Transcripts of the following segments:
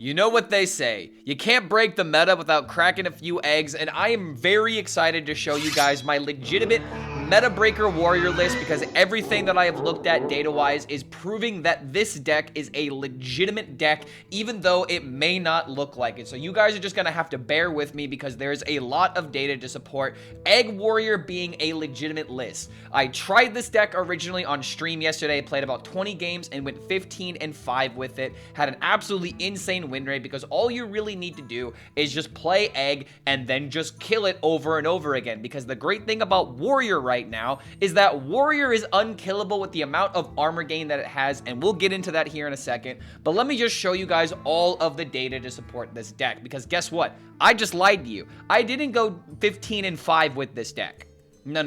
You know what they say, you can't break the meta without cracking a few eggs, and I am very excited to show you guys my legitimate meta breaker warrior list because everything that I have looked at data-wise is proving that this deck is a legitimate deck, even though it may not look like it. So you guys are just gonna have to bear with me because there's a lot of data to support Egg Warrior being a legitimate list. I tried this deck originally on stream yesterday, played about 20 games and went 15-5 with it, had an absolutely insane win rate because all you really need to do is just play Egg and then just kill it over and over again, because the great thing about Warrior right now is that Warrior is unkillable with the amount of armor gain that it has, and we'll get into that here in a second. But let me just show you guys all of the data to support this deck, because guess what? I just lied to you. I didn't go 15-5 with this deck. No.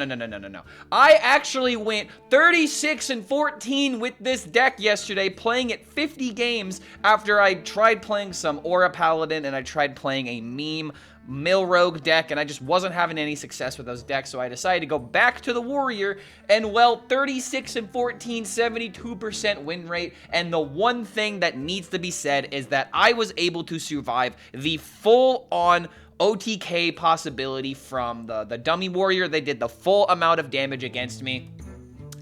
I actually went 36-14 with this deck yesterday, playing it 50 games after I tried playing some Aura Paladin and I tried playing a meme Mill Rogue deck, and I just wasn't having any success with those decks, so I decided to go back to the Warrior, and well, 36-14, 72% win rate, and the one thing that needs to be said is that I was able to survive the full-on OTK possibility from the dummy warrior. They did the full amount of damage against me,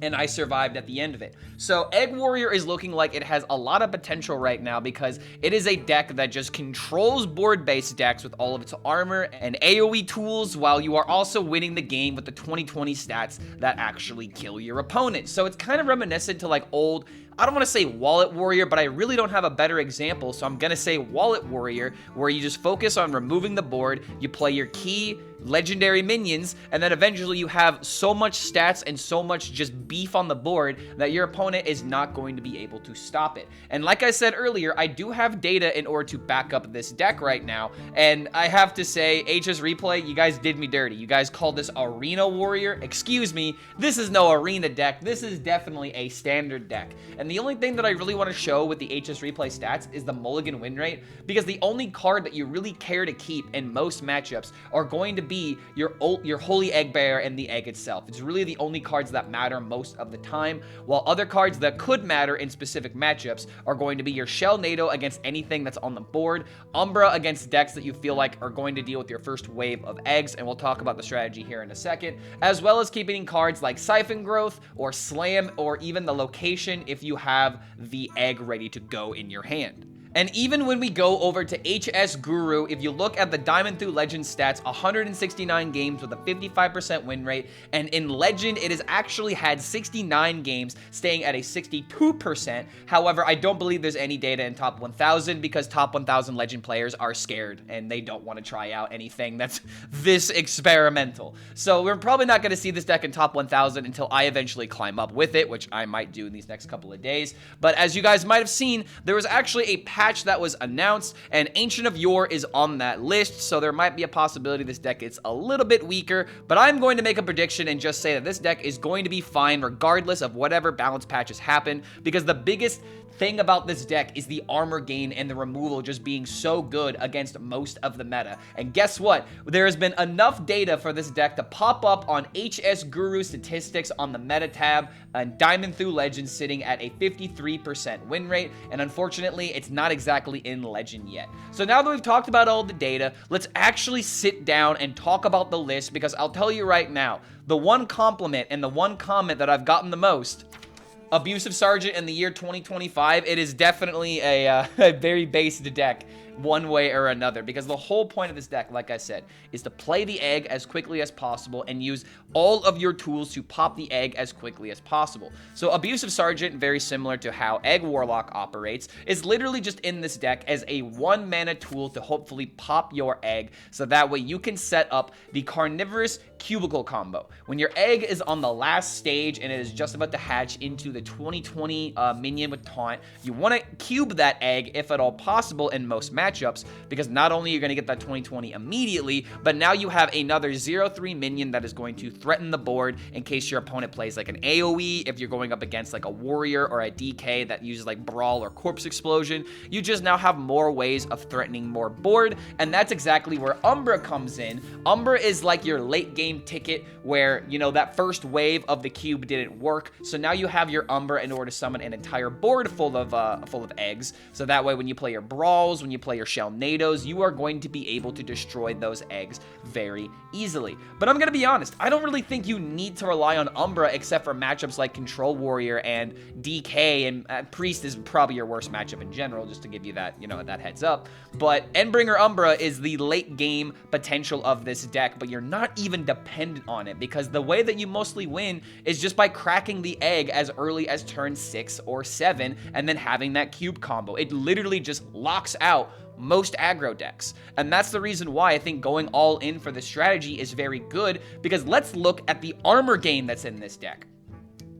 and I survived at the end of it. So Egg Warrior is looking like it has a lot of potential right now because it is a deck that just controls board-based decks with all of its armor and AoE tools, while you are also winning the game with the 20/20 stats that actually kill your opponent. So it's kind of reminiscent to like old, I don't want to say Wallet Warrior, but I really don't have a better example, so I'm going to say Wallet Warrior, where you just focus on removing the board, you play your key legendary minions, and then eventually you have so much stats and so much just beef on the board that your opponent is not going to be able to stop it. And like I said earlier, I do have data in order to back up this deck right now, and I have to say, HSReplay, you guys did me dirty. You guys called this Arena Warrior. Excuse me, this is no arena deck. This is definitely a standard deck. And the only thing that I really want to show with the HSReplay stats is the mulligan win rate, because the only card that you really care to keep in most matchups are going to be your Holy Egg Bearer and the egg itself. It's really the only cards that matter most of the time, while other cards that could matter in specific matchups are going to be your Shell NATO against anything that's on the board, Umbra against decks that you feel like are going to deal with your first wave of eggs, and we'll talk about the strategy here in a second, as well as keeping cards like Siphon Growth or Slam, or even the location if you have the egg ready to go in your hand. And even when we go over to HS Guru, if you look at the Diamond through Legend stats, 169 games with a 55% win rate, and in Legend, it has actually had 69 games, staying at a 62%. However, I don't believe there's any data in top 1000 because top 1000 Legend players are scared and they don't want to try out anything that's this experimental. So we're probably not going to see this deck in top 1000 until I eventually climb up with it, which I might do in these next couple of days. But as you guys might have seen, there was actually a patch that was announced, and Ancient of Yore is on that list, so there might be a possibility this deck gets a little bit weaker, but I'm going to make a prediction and just say that this deck is going to be fine regardless of whatever balance patches happen, because the biggest thing about this deck is the armor gain and the removal just being so good against most of the meta. And guess what? There has been enough data for this deck to pop up on HS Guru statistics on the meta tab, and Diamond through Legend sitting at a 53% win rate, and unfortunately, it's not exactly in Legend yet. So now that we've talked about all the data, let's actually sit down and talk about the list, because I'll tell you right now, the one compliment and the one comment that I've gotten the most: Abusive Sergeant in the year 2025, it is definitely a very based deck one way or another, because the whole point of this deck, like I said, is to play the egg as quickly as possible and use all of your tools to pop the egg as quickly as possible. So Abusive Sergeant, very similar to how Egg Warlock operates, is literally just in this deck as a 1 mana tool to hopefully pop your egg, so that way you can set up the Carnivorous Cubicle combo. When your egg is on the last stage and it is just about to hatch into the 20/20 minion with taunt, you want to cube that egg if at all possible in most matchups, because not only are you going to get that 20/20 immediately, but now you have another 0/3 minion that is going to threaten the board in case your opponent plays like an AoE. If you're going up against like a warrior or a DK that uses like Brawl or Corpse Explosion, you just now have more ways of threatening more board, and that's exactly where Umbra comes in. Umbra is like your late game ticket where, you know, that first wave of the cube didn't work, so now you have your Umbra in order to summon an entire board full of eggs. So that way, when you play your Brawls, when you play your Shellnados, you are going to be able to destroy those eggs very easily. But I'm gonna be honest, I don't really think you need to rely on Umbra except for matchups like Control Warrior and DK, and Priest is probably your worst matchup in general, just to give you that, you know, that heads up. But Endbringer Umbra is the late game potential of this deck, but you're not even dependent on it, because the way that you mostly win is just by cracking the egg as early as turn 6 or 7 and then having that cube combo. It literally just locks out most aggro decks. And that's the reason why I think going all in for this strategy is very good, because let's look at the armor gain that's in this deck.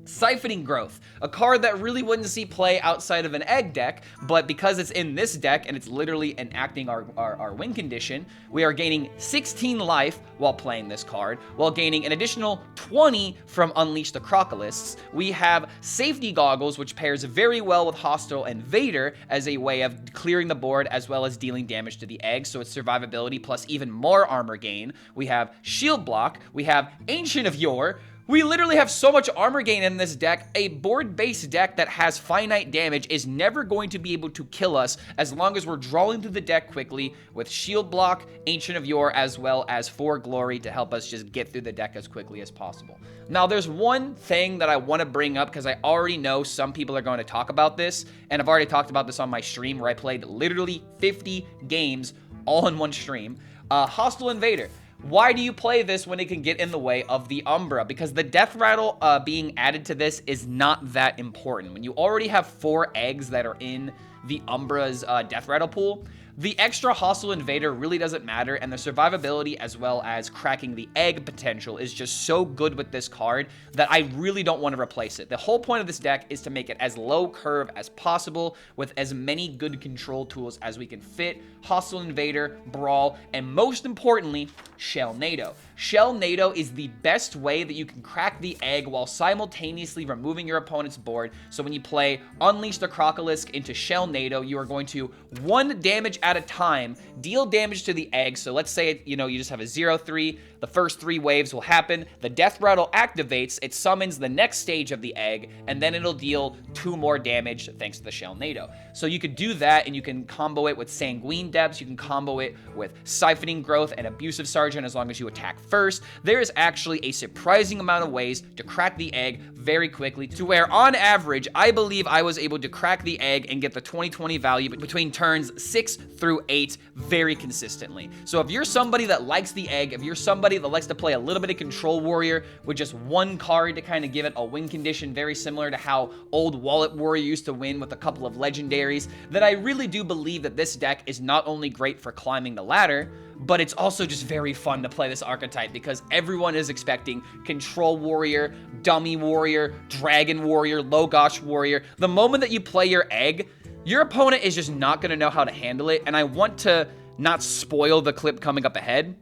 Siphoning Growth, a card that really wouldn't see play outside of an egg deck, but because it's in this deck and it's literally enacting our win condition, we are gaining 16 life while playing this card, while gaining an additional 20 from Unleash the Crocolists. We have Safety Goggles, which pairs very well with Hostile Invader as a way of clearing the board as well as dealing damage to the egg, so it's survivability plus even more armor gain. We have Shield Block, we have Ancient of Yore. We literally have so much armor gain in this deck. A board-based deck that has finite damage is never going to be able to kill us as long as we're drawing through the deck quickly with Shield Block, Ancient of Yore, as well as For Glory to help us just get through the deck as quickly as possible. Now, there's one thing that I want to bring up because I already know some people are going to talk about this, and I've already talked about this on my stream where I played literally 50 games all in one stream. Hostile Invader. Why do you play this when it can get in the way of the Umbra? Because the Death Rattle being added to this is not that important. When you already have 4 eggs that are in the Umbra's Death Rattle pool, the extra Hostile Invader really doesn't matter, and the survivability as well as cracking the egg potential is just so good with this card that I really don't want to replace it. The whole point of this deck is to make it as low curve as possible with as many good control tools as we can fit. Hostile Invader, Brawl, and most importantly, Shellnado. Shellnado is the best way that you can crack the egg while simultaneously removing your opponent's board. So when you play Unleash the Crocolisk into Shellnado, you are going to 1 damage at a time, deal damage to the egg. So let's say, you know, you just have a 0-3. The first 3 waves will happen. The Death Rattle activates. It summons the next stage of the egg, and then it'll deal 2 more damage thanks to the Shellnado. So you could do that, and you can combo it with Sanguine Depths. You can combo it with Siphoning Growth and Abusive Sergeant as long as you attack first. There is actually a surprising amount of ways to crack the egg very quickly, to where on average, I believe I was able to crack the egg and get the 20/20 value between turns 6 through 8 very consistently. So if you're somebody that likes the egg, if you're somebody that likes to play a little bit of Control Warrior with just 1 card to kind of give it a win condition very similar to how old Wallet Warrior used to win with a couple of legendaries, then I really do believe that this deck is not only great for climbing the ladder, but it's also just very fun to play this archetype because everyone is expecting Control Warrior, Dummy Warrior, Dragon Warrior, Logosh Warrior. The moment that you play your egg, your opponent is just not going to know how to handle it, and I want to not spoil the clip coming up ahead,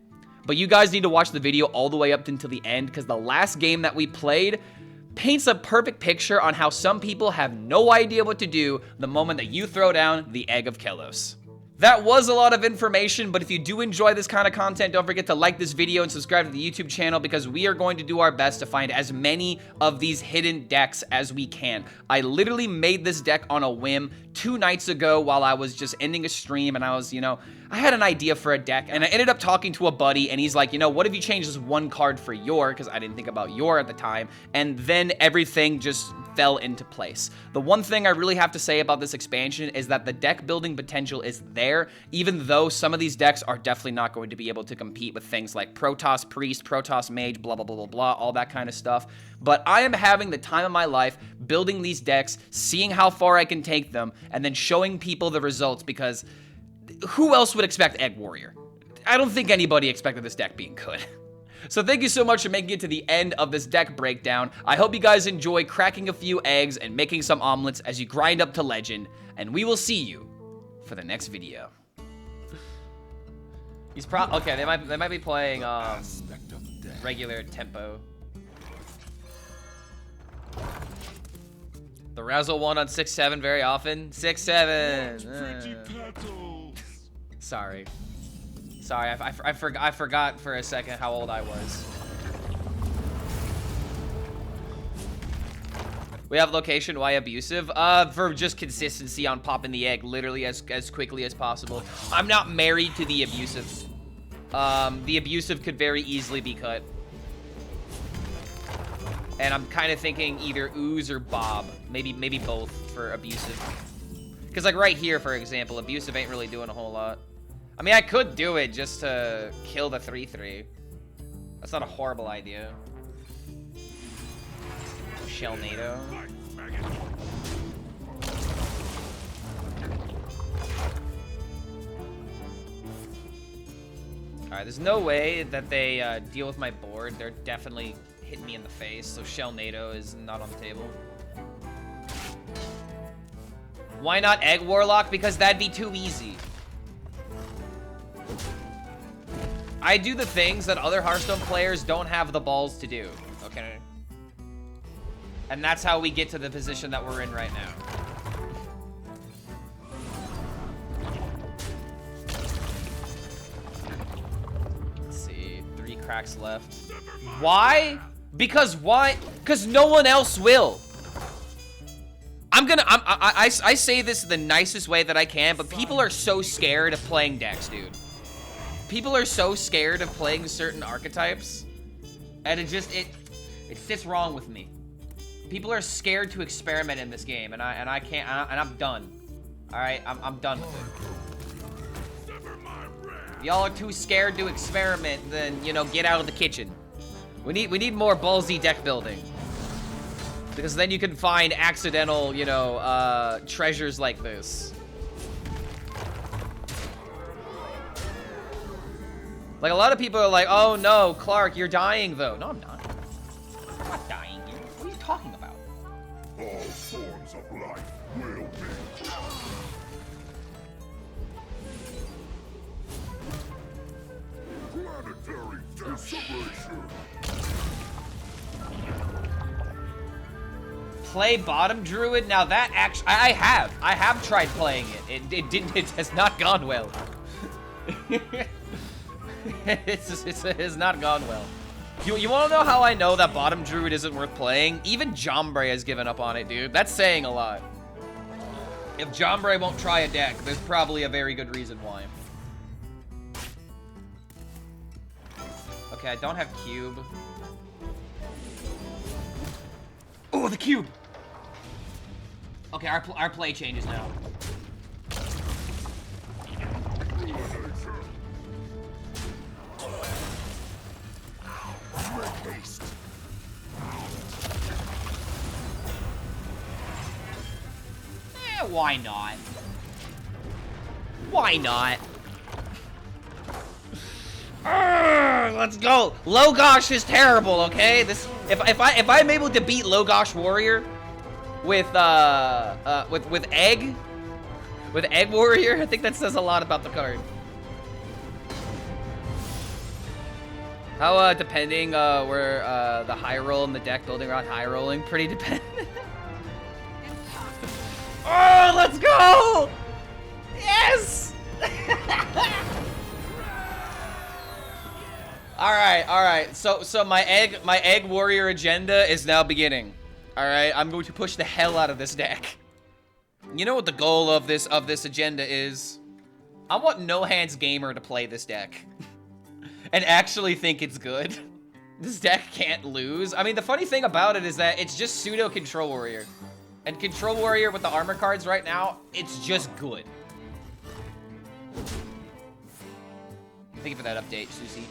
but you guys need to watch the video all the way up until the end because the last game that we played paints a perfect picture on how some people have no idea what to do the moment that you throw down the Egg of Kelos. That was a lot of information, but if you do enjoy this kind of content, don't forget to like this video and subscribe to the YouTube channel because we are going to do our best to find as many of these hidden decks as we can. I literally made this deck on a whim 2 nights ago while I was just ending a stream, and I was, you know, I had an idea for a deck, and I ended up talking to a buddy, and he's like, you know, what if you change this 1 card for Yore, because I didn't think about Yore at the time, and then everything just fell into place. The one thing I really have to say about this expansion is that the deck building potential is there, even though some of these decks are definitely not going to be able to compete with things like Protoss Priest, Protoss Mage, blah, blah, blah, blah, blah, all that kind of stuff. But I am having the time of my life building these decks, seeing how far I can take them, and then showing people the results because who else would expect Egg Warrior? I don't think anybody expected this deck being good. So thank you so much for making it to the end of this deck breakdown. I hope you guys enjoy cracking a few eggs and making some omelets as you grind up to legend, and we will see you for the next video. He's okay, they might be playing regular tempo. The Razzle one on 6-7 very often. 6-7. Sorry. Sorry, I forgot for a second how old I was. We have location, why abusive? For just consistency on popping the egg literally as quickly as possible. I'm not married to the abusive. The abusive could very easily be cut. And I'm kind of thinking either ooze or bob. Maybe both for abusive. Because like right here, for example, abusive ain't really doing a whole lot. I mean, I could do it just to kill the 3/3. That's not a horrible idea. Shell NATO. Alright, there's no way that they deal with my board. They're definitely hitting me in the face, so Shell NATO is not on the table. Why not Egg Warlock? Because that'd be too easy. I do the things that other Hearthstone players don't have the balls to do, okay? And that's how we get to the position that we're in right now. Let's see, 3 cracks left. Why? Because why? Because no one else will. I say this the nicest way that I can, but people are so scared of playing decks, dude. People are so scared of playing certain archetypes, and it sits wrong with me. People are scared to experiment in this game, and I can't, and I'm done. All right, I'm done with it. Y'all are too scared to experiment, then you know, get out of the kitchen. We need more ballsy deck building, because then you can find accidental, you know, treasures like this. Like, a lot of people are like, oh no, Clark, you're dying though. No, I'm not. I'm not dying here. What are you talking about? All forms of life will be. Planetary desolation. Play bottom Druid? Now that actually, I have tried playing it. It has not gone well. It's not gone well. You want to know how I know that bottom Druid isn't worth playing? Even Jombre has given up on it, dude. That's saying a lot. If Jombre won't try a deck, there's probably a very good reason why. Okay, I don't have cube. Oh, the cube! Okay, our play changes now. Why not? Why not? Let's go. Logosh is terrible, okay? This if I'm able to beat Logosh Warrior with Egg Warrior, I think that says a lot about the card. How depending where the high roll in the deck building around high rolling, pretty dependent. Oh, let's go! Yes! All right. So my egg warrior agenda is now beginning. All right, I'm going to push the hell out of this deck. You know what the goal of this agenda is? I want No Hands Gamer to play this deck and actually think it's good. This deck can't lose. I mean, the funny thing about it is that it's just pseudo Control Warrior. And Control Warrior with the armor cards right now, it's just good. Thank you for that update, Susie.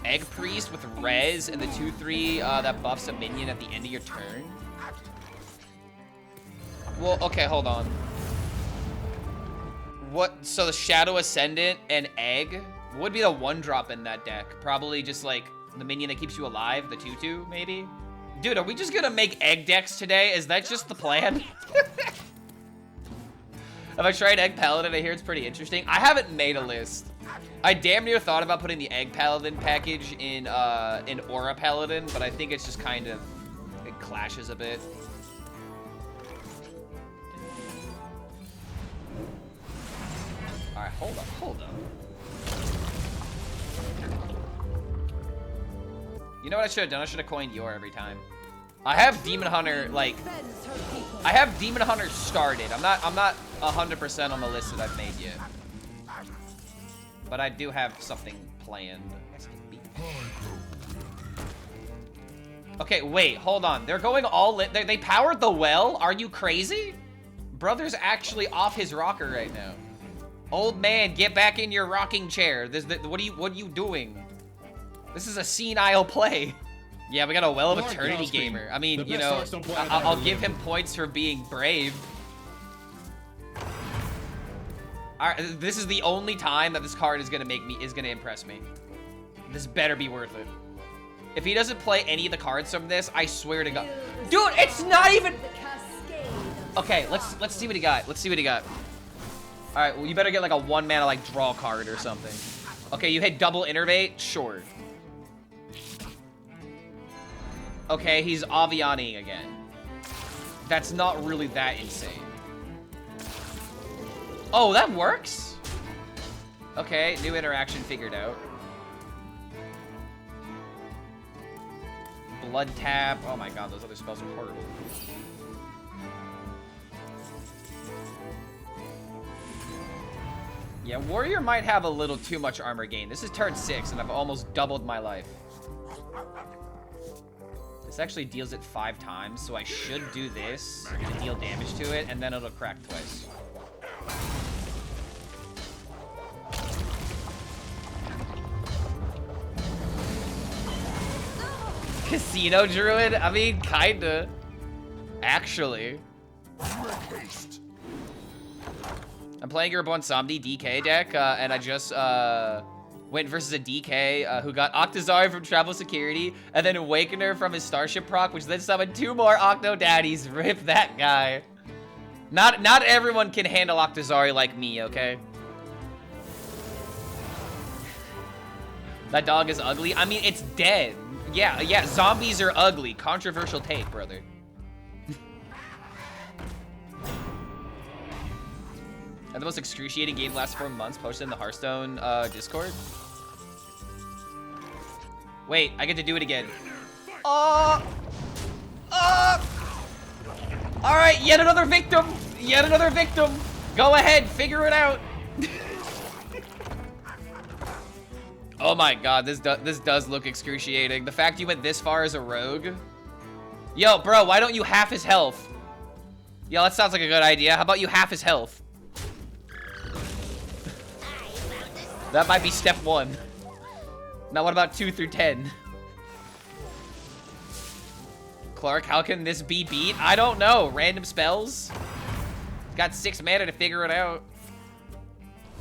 Egg Priest with Res and the 2/3 that buffs a minion at the end of your turn. Well, okay, hold on. What? So the Shadow Ascendant and Egg would be the 1-drop in that deck. Probably just like the minion that keeps you alive, the 2/2, maybe? Dude, are we just gonna make egg decks today? Is that just the plan? Have I tried Egg Paladin? I hear it's pretty interesting. I haven't made a list. I damn near thought about putting the Egg Paladin package in Aura Paladin, but I think it's just kind of, it clashes a bit. Alright, hold up. You know what I should have done? I should have coined Yor every time. I have Demon Hunter, like, I have Demon Hunter started. I'm not 100% on the list that I've made yet. But I do have something planned. Okay, wait, hold on. They're going all in. They powered the well? Are you crazy? Brother's actually off his rocker right now. Old man, get back in your rocking chair. What are you doing? This is a senile play. Yeah, we got a Well of Eternity gamer. I mean, you know, I'll give him points for being brave. Alright, this is the only time that this card is gonna impress me. This better be worth it. If he doesn't play any of the cards from this, I swear to God. Dude, it's not even... Okay, let's see what he got. Let's see what he got. Alright, well, you better get like a 1-mana like draw card or something. Okay, you hit double innervate? Sure. Okay, he's Avianing again. That's not really that insane. Oh, that works? Okay, new interaction figured out. Blood tap. Oh my god, those other spells are horrible. Yeah, Warrior might have a little too much armor gain. This is turn 6, and I've almost doubled my life. This actually deals it 5 times, so I should do this to deal damage to it, and then it'll crack twice. Casino Druid? I mean, kinda. Actually. I'm playing your Bonsomni DK deck, and I just went versus a DK who got Octazari from Travel Security, and then Awakener from his Starship proc, which then summoned 2 more Octo Daddies. Rip that guy. Not everyone can handle Octazari like me, okay? That dog is ugly. I mean, it's dead. Yeah, zombies are ugly. Controversial take, brother. And the most excruciating game last 4 months, posted in the Hearthstone Discord. Wait, I get to do it again. All right, yet another victim. Yet another victim. Go ahead, figure it out. Oh my god, this does look excruciating. The fact you went this far as a rogue. Yo, bro, why don't you half his health? Yo, that sounds like a good idea. How about you half his health? That might be step 1. Now what about 2 through 10? Clark, how can this be beat? I don't know. Random spells? Got 6 mana to figure it out.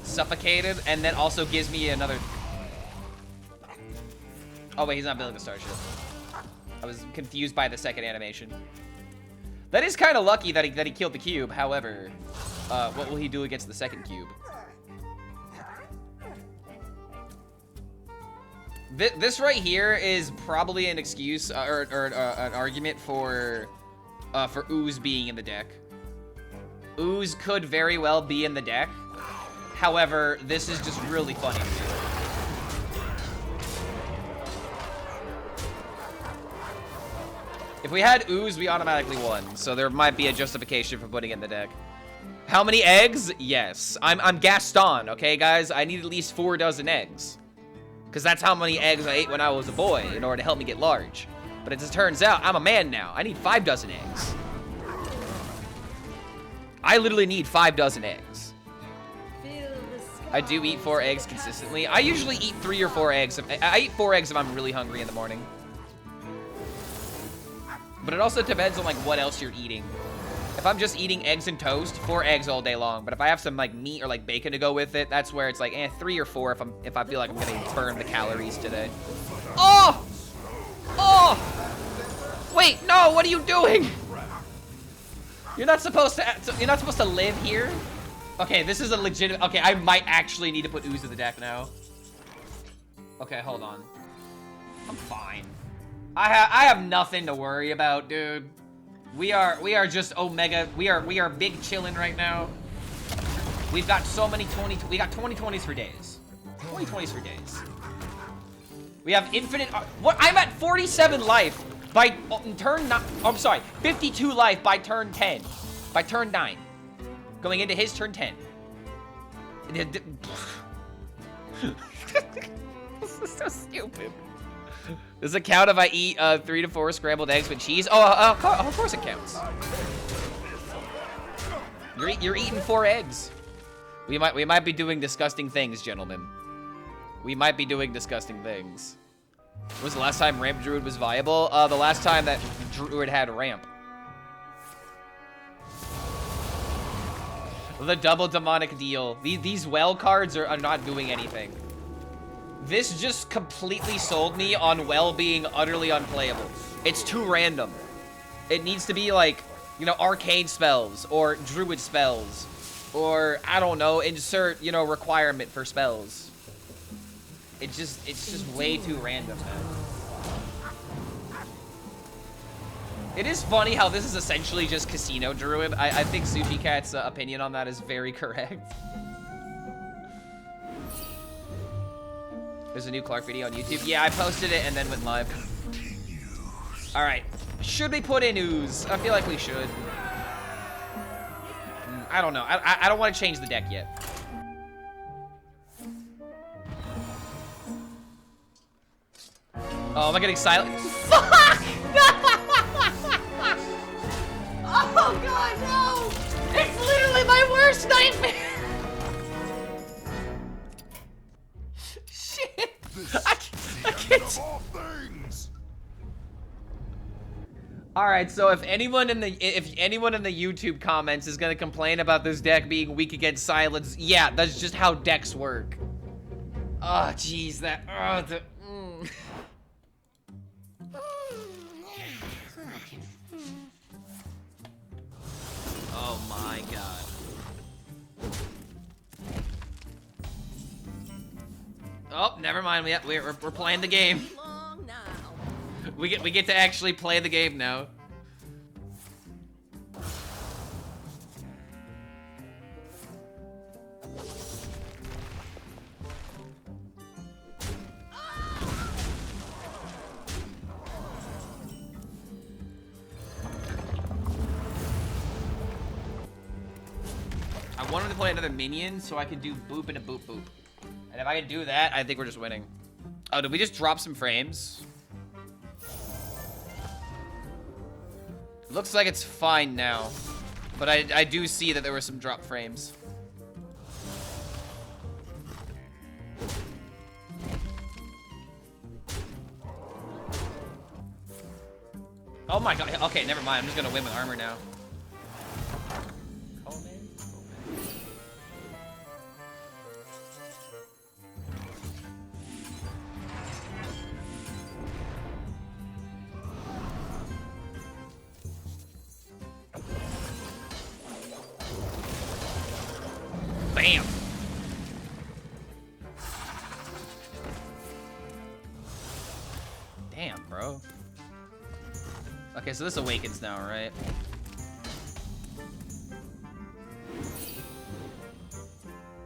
Suffocated, and then also gives me another... Oh wait, he's not building the Starship. I was confused by the second animation. That is kind of lucky that he killed the cube. However, what will he do against the second cube? This right here is probably an excuse or an argument for Ooze being in the deck. Ooze could very well be in the deck. However, this is just really funny to me. If we had Ooze, we automatically won, so there might be a justification for putting it in the deck. How many eggs? Yes. I'm Gaston, okay, guys? I need at least 4 dozen eggs. Because that's how many eggs I ate when I was a boy in order to help me get large. But as it turns out, I'm a man now. I need 5 dozen eggs. I literally need 5 dozen eggs. I do eat 4 eggs consistently. I usually eat 3 or 4 eggs. I eat 4 eggs if I'm really hungry in the morning. But it also depends on like what else you're eating. If I'm just eating eggs and toast, 4 eggs all day long. But if I have some like meat or like bacon to go with it, that's where it's like 3 or 4 if I feel like I'm gonna burn the calories today. Oh! Oh! Wait, no, what are you doing? You're not supposed to live here? Okay, this is a legitimate. Okay, I might actually need to put Ooze in the deck now. Okay, hold on. I'm fine. I have nothing to worry about, dude. We are just Omega. We are big chillin' right now. We've got so many 20. We got 20/20s for days. 20/20s for days. We have infinite. What? I'm at 47 life by turn 9. Oh, I'm sorry, 52 life by turn 10. By turn 9. Going into his turn 10. This is so stupid. Does it count if I eat 3 to 4 scrambled eggs with cheese? Oh, of course it counts. You're eating 4 eggs. We might be doing disgusting things, gentlemen. We might be doing disgusting things. When was the last time Ramp Druid was viable? The last time that Druid had Ramp. The double demonic deal. These well cards are not doing anything. This just completely sold me on well being utterly unplayable. It's too random. It needs to be like, you know, arcane spells or druid spells or, I don't know, insert, you know, requirement for spells. It's just way too random, man. It is funny how this is essentially just Casino Druid. I think Sushi Cat's opinion on that is very correct. There's a new Clark video on YouTube. Yeah, I posted it and then went live. All right. Should we put in ooze? I feel like we should. I don't know. I don't want to change the deck yet. Oh, am I getting silent? Fuck! Oh god, no! It's literally my worst nightmare! Shit! I can't. Alright, so if anyone in the YouTube comments is gonna complain about this deck being weak against silence, yeah, that's just how decks work. Oh jeez, Oh my god. Oh, never mind. We're playing the game. We get to actually play the game now. I wanted to play another minion so I could do boop and a boop boop. And if I can do that, I think we're just winning. Oh, did we just drop some frames? Looks like it's fine now. But I do see that there were some drop frames. Oh my god. Okay, never mind. I'm just gonna win with armor now. Bam! Damn, bro. Okay, so this awakens now, right?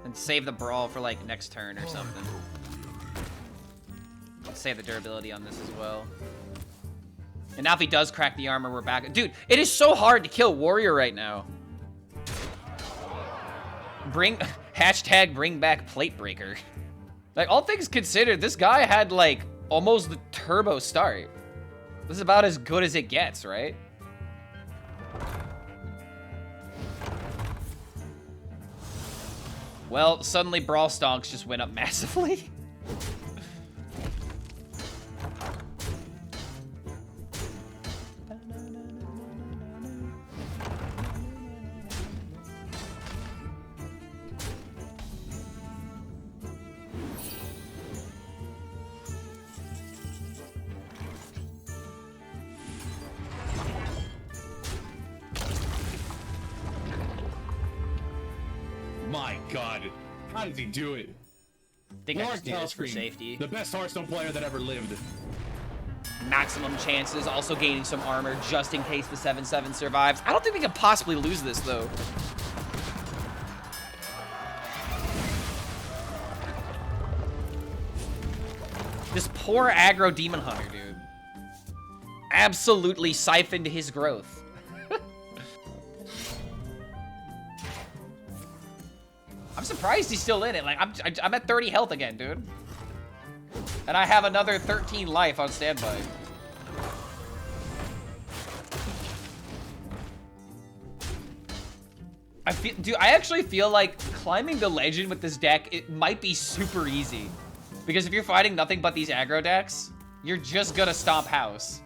And save the brawl for like next turn or something. Save the durability on this as well. And now if he does crack the armor, we're back. Dude, it is so hard to kill warrior right now. Hashtag bring back plate breaker. Like, all things considered, this guy had like almost the turbo start. This is about as good as it gets, right? Well, suddenly Brawl Stonks just went up massively. My god, how did he do it? I think I just do this for safety. The best Hearthstone player that ever lived. Maximum chances, also gaining some armor just in case the 7/7 survives. I don't think we can possibly lose this though. Just Poor aggro Demon Hunter, dude. Absolutely siphoned his growth. I'm surprised he's still in it. Like, I'm at 30 health again, dude. And I have another 13 life on standby. I actually feel like climbing the legend with this deck, it might be super easy. Because if you're fighting nothing but these aggro decks, you're just gonna stomp house.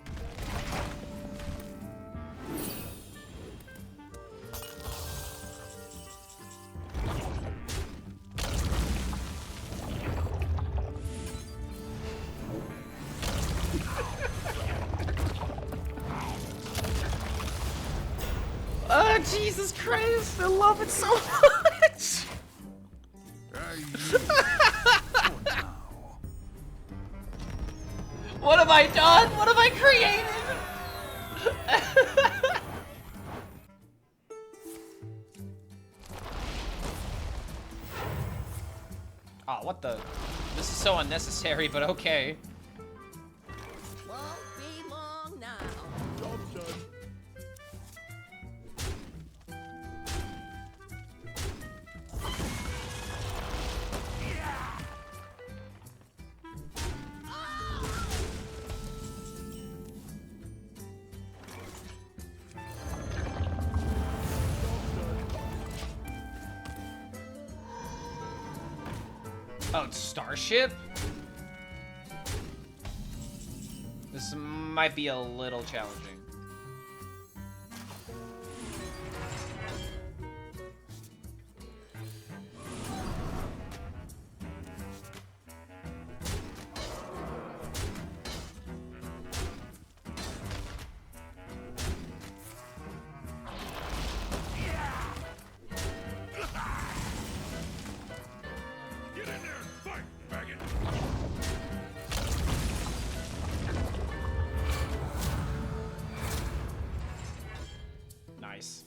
Oh, Jesus Christ, I love it so much. What have I done? What have I created? Oh, what the? This is so unnecessary, but okay. Won't be long now. Job's done. Oh, it's Starship? This might be a little challenging. Get in there and fight, faggot! Nice.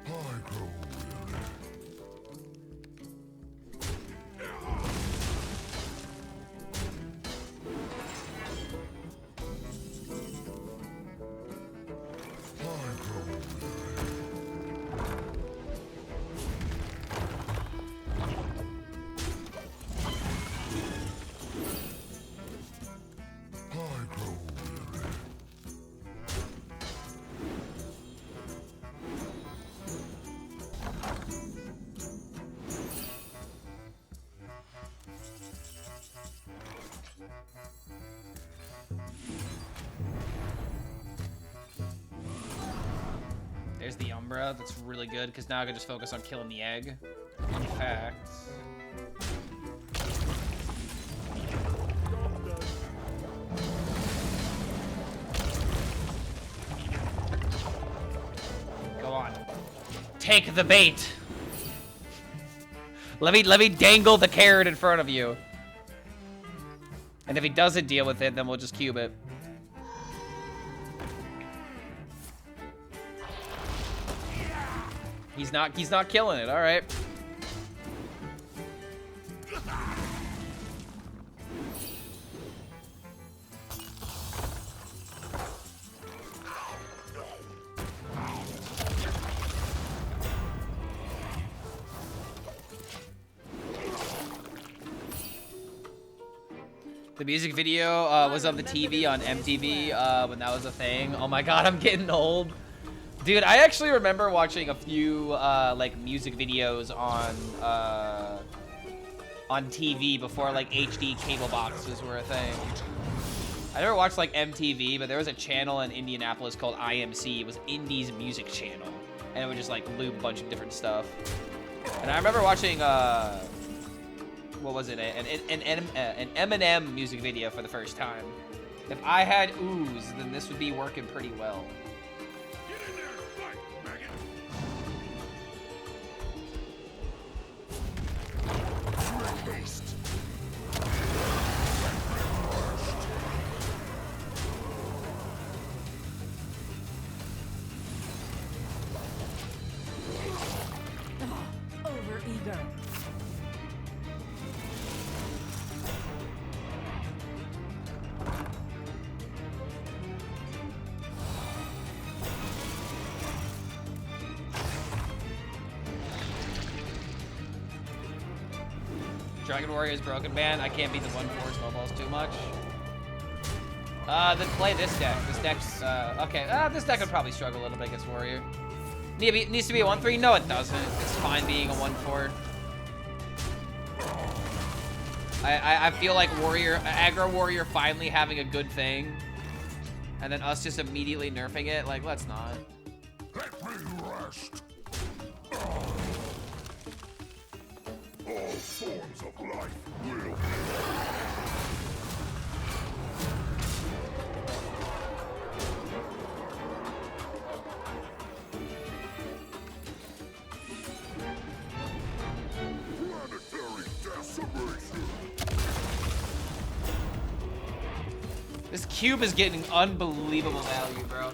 I grow weary. I grow weary. I grow weary. There's the Umbra. That's really good, because now I can just focus on killing the egg. In fact... Go on. Take the bait! Let me dangle the carrot in front of you. And if he doesn't deal with it, then we'll just cube it. He's not killing it, alright. The music video was on the TV on MTV when that was a thing. Oh my god, I'm getting old. Dude, I actually remember watching a few like music videos on TV before like HD cable boxes were a thing. I never watched like MTV, but there was a channel in Indianapolis called IMC. It was Indie's music channel, and it would just like loop a bunch of different stuff. And I remember watching what was it? An Eminem music video for the first time. If I had ooze, then this would be working pretty well. Get in there and fight, faggot! Make haste! Dragon Warrior is broken ban. I can't beat the 1/4 snowballs too much. Then play this deck. This deck's, okay. This deck would probably struggle a little bit against Warrior. Needs to be a 1/3? No, it doesn't. It's fine being a 1/4. I feel like aggro Warrior finally having a good thing, and then us just immediately nerfing it. Like, let's not. Let me rest. All forms of life will planetary decimation. This cube is getting unbelievable value, bro.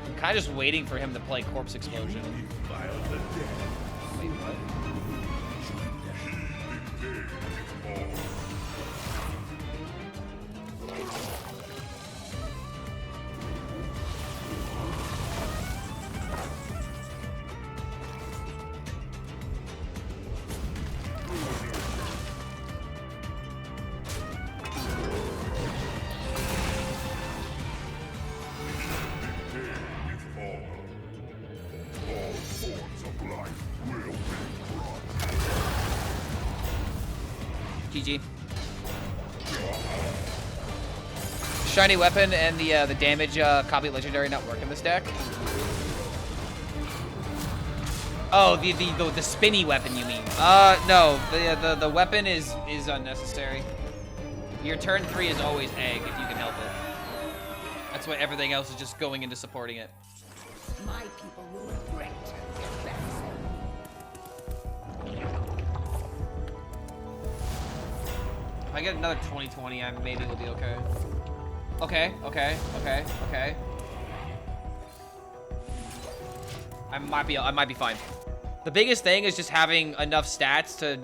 I'm kind of just waiting for him to play Corpse Explosion. Wait, what? GG. Shiny weapon and the damage copy legendary not work in this deck. Oh, the spinny weapon you mean? No, the weapon is unnecessary. Your turn 3 is always egg if you can help it. That's why everything else is just going into supporting it. My people will regret their backs. If I get another 2020, maybe we'll be okay. Okay. I might be fine. The biggest thing is just having enough stats to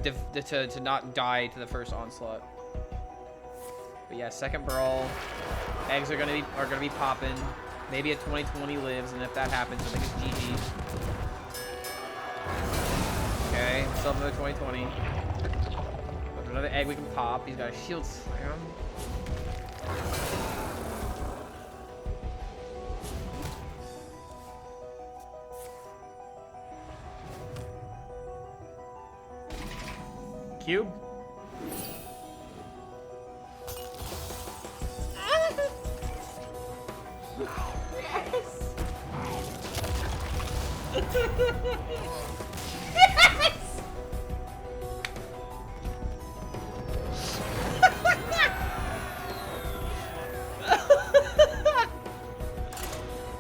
not die to the first onslaught. But yeah, second brawl, eggs are gonna be popping. Maybe a 2020 lives, and if that happens, I think it's GG. Okay, still have another 2020. Another egg we can pop. He's got a shield slam. Cube.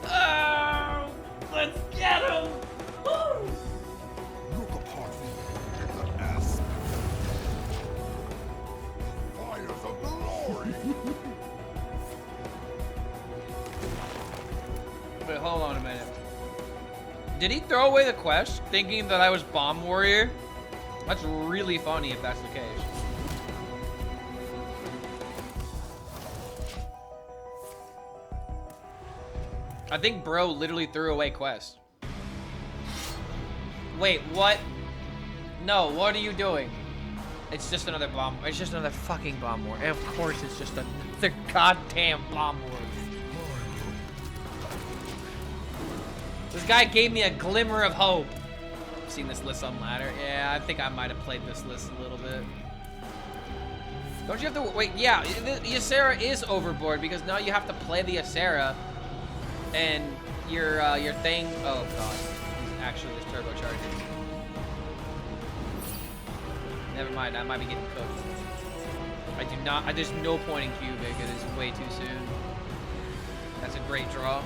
Oh, let's get him! Woo! Look upon me, the ass. Fires of glory. Wait, hold on a minute. Did he throw away the quest thinking that I was Bomb Warrior? That's really funny if that's the case. I think bro literally threw away quest. Wait, what? No, what are you doing? It's just another bomb. It's just another fucking Bomb Warrior. Of course it's just another goddamn Bomb Warrior. This guy gave me a glimmer of hope. I've seen this list on ladder. Yeah, I think I might have played this list a little bit. Don't you have to wait? Yeah, the Ysera is overboard because now you have to play the Ysera, and your thing. Oh god, he's actually just turbocharging. Never mind, I might be getting cooked. I do not. There's no point in cubic. It is way too soon. That's a great draw.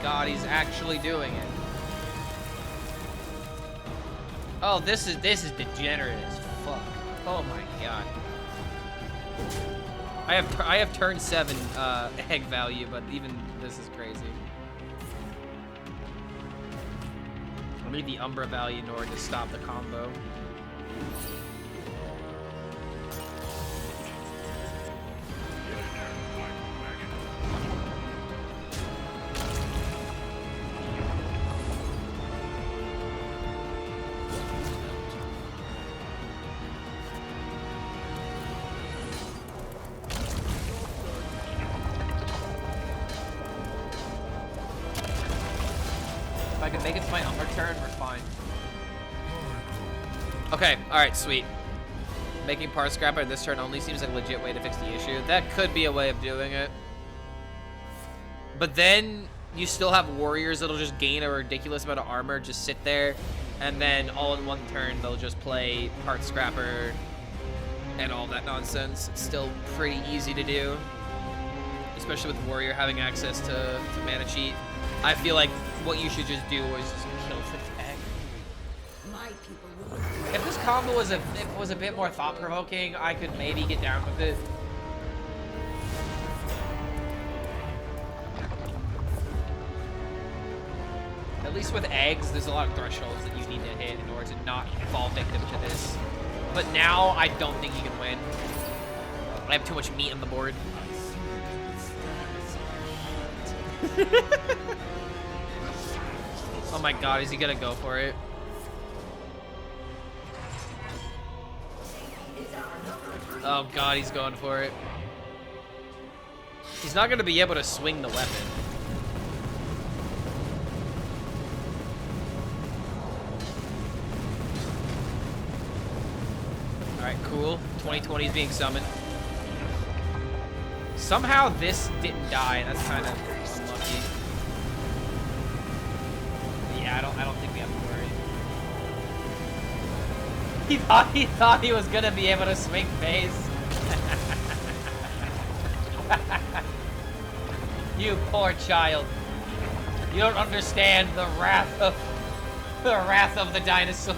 God, he's actually doing it. Oh, this is degenerate as fuck. Oh my god. I have turn 7 egg value, but even this is crazy. need the Umbra value in order to stop the combo. If I can make it to my Umbra turn, we're fine. Okay, alright, sweet. Making Part Scrapper this turn only seems like a legit way to fix the issue. That could be a way of doing it. But then you still have warriors that'll just gain a ridiculous amount of armor, just sit there, and then all in one turn they'll just play Part Scrapper and all that nonsense. It's still pretty easy to do, especially with warrior having access to mana cheat. I feel like what you should just do is just kill the tag. My people will regret. If this combo was a bit more thought-provoking, I could maybe get down with it. At least with eggs, there's a lot of thresholds that you need to hit in order to not fall victim to this. But now, I don't think you can win. I have too much meat on the board. Oh my god, is he gonna go for it? Oh god, he's going for it. He's not gonna be able to swing the weapon. Alright, cool. 2020 is being summoned. Somehow this didn't die. That's kind of unlucky. Yeah, I don't think we have to worry. He thought he was gonna be able to swing base. You poor child. You don't understand the wrath of the dinosaur.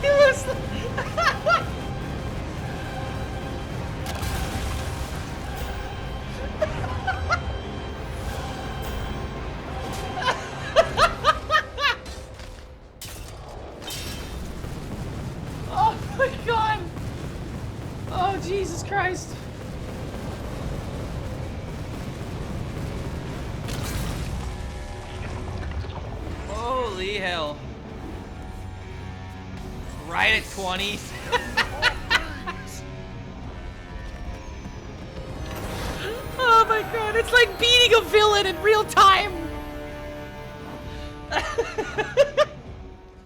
He was oh my god. Oh Jesus Christ. Holy hell. Right at 20. Oh my god, it's like beating a villain in real time.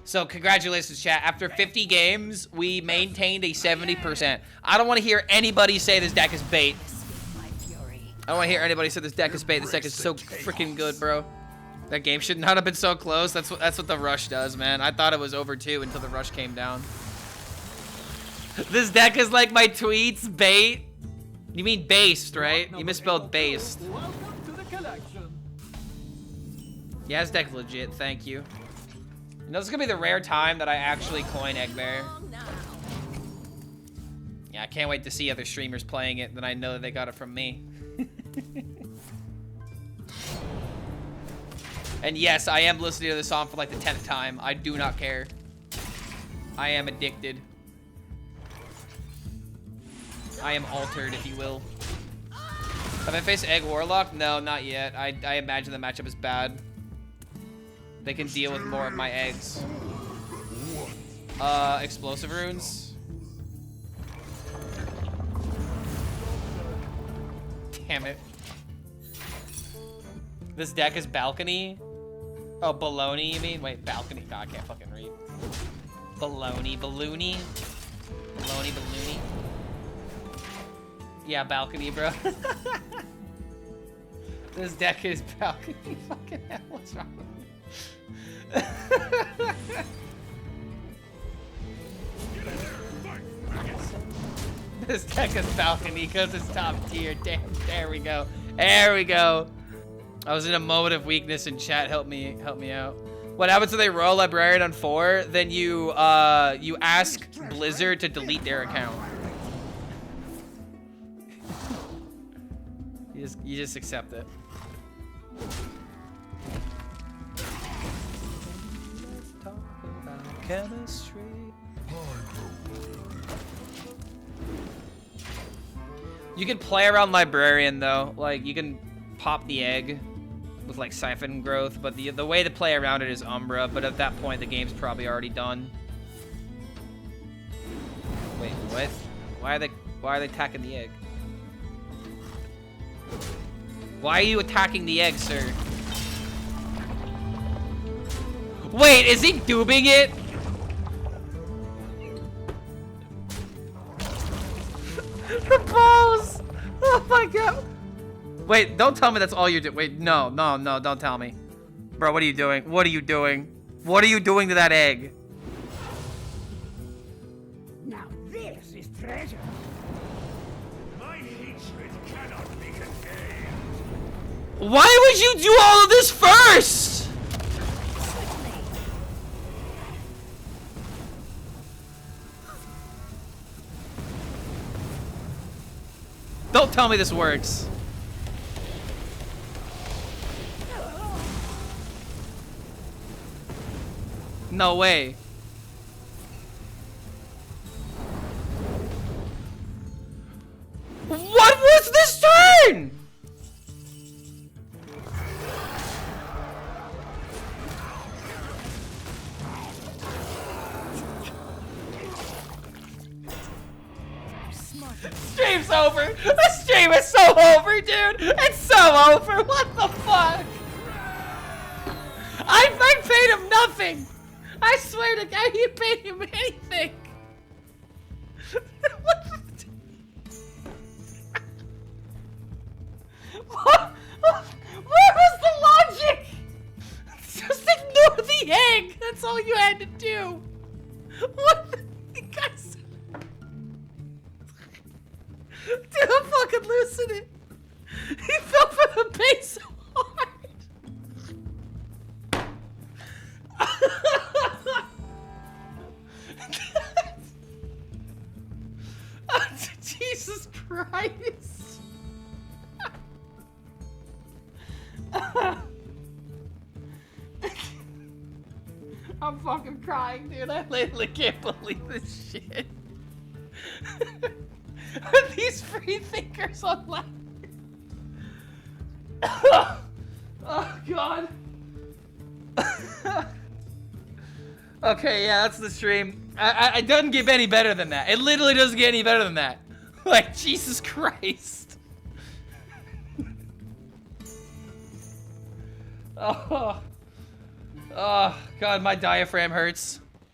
So congratulations, chat. After 50 games, we maintained a 70%. I don't want to hear anybody say this deck is bait. My fury. I don't want to hear anybody say this deck is bait. This deck is so freaking good, bro. That game should not have been so close. That's what the rush does, man. I thought it was over 2 until the rush came down. This deck is like my tweets, bait. You mean based, right? You misspelled based. Welcome to the collection. Yeah, this deck's legit, thank you. You know, this is gonna be the rare time that I actually coin Egg Bear. Yeah, I can't wait to see other streamers playing it, then I know that they got it from me. And yes, I am listening to this song for like the 10th time. I do not care. I am addicted. I am altered, if you will. Have I faced Egg Warlock? No, not yet. I imagine the matchup is bad. They can deal with more of my eggs. Explosive runes. Damn it. This deck is balcony. Oh, baloney, you mean? Wait, balcony. God, I can't fucking read. Baloney, balloony. Baloney, balloony. Yeah, balcony, bro. This deck is balcony. Fucking hell, what's wrong with me? This deck is balcony because it's top tier. Damn, there we go. There we go. I was in a moment of weakness and chat help me out. What happens if they roll Librarian on 4? Then you ask Blizzard to delete their account. You just accept it. Let's talk about chemistry. You can play around Librarian though, like you can pop the egg with like Siphon Growth, but the way to play around it is Umbra, but at that point the game's probably already done. Wait, what? Why are they attacking the egg? Why are you attacking the egg, sir? Wait, is he doobing it? The balls! Oh my god! Wait, don't tell me that's all you're doing. Wait, no, don't tell me. Bro, what are you doing? What are you doing? What are you doing to that egg? Now this is treasure. My hatred cannot be contained. Why would you do all of this first? Don't tell me this works. No way. What was this turn? Stream's over. The stream is so over, dude. It's so over. What the fuck? I paid him nothing. I swear to God, you paid him anything. What? Where was the logic? Just ignore the egg. That's all you had to do. What? You guys. Dude, I'm fucking losing it. He fell for the base so hard. Jesus Christ. I'm fucking crying, dude. I literally can't believe this shit. Are these free thinkers online? Oh god. Okay, yeah, that's the stream. It doesn't get any better than that. It literally doesn't get any better than that. Like, Jesus Christ. Oh god, my diaphragm hurts.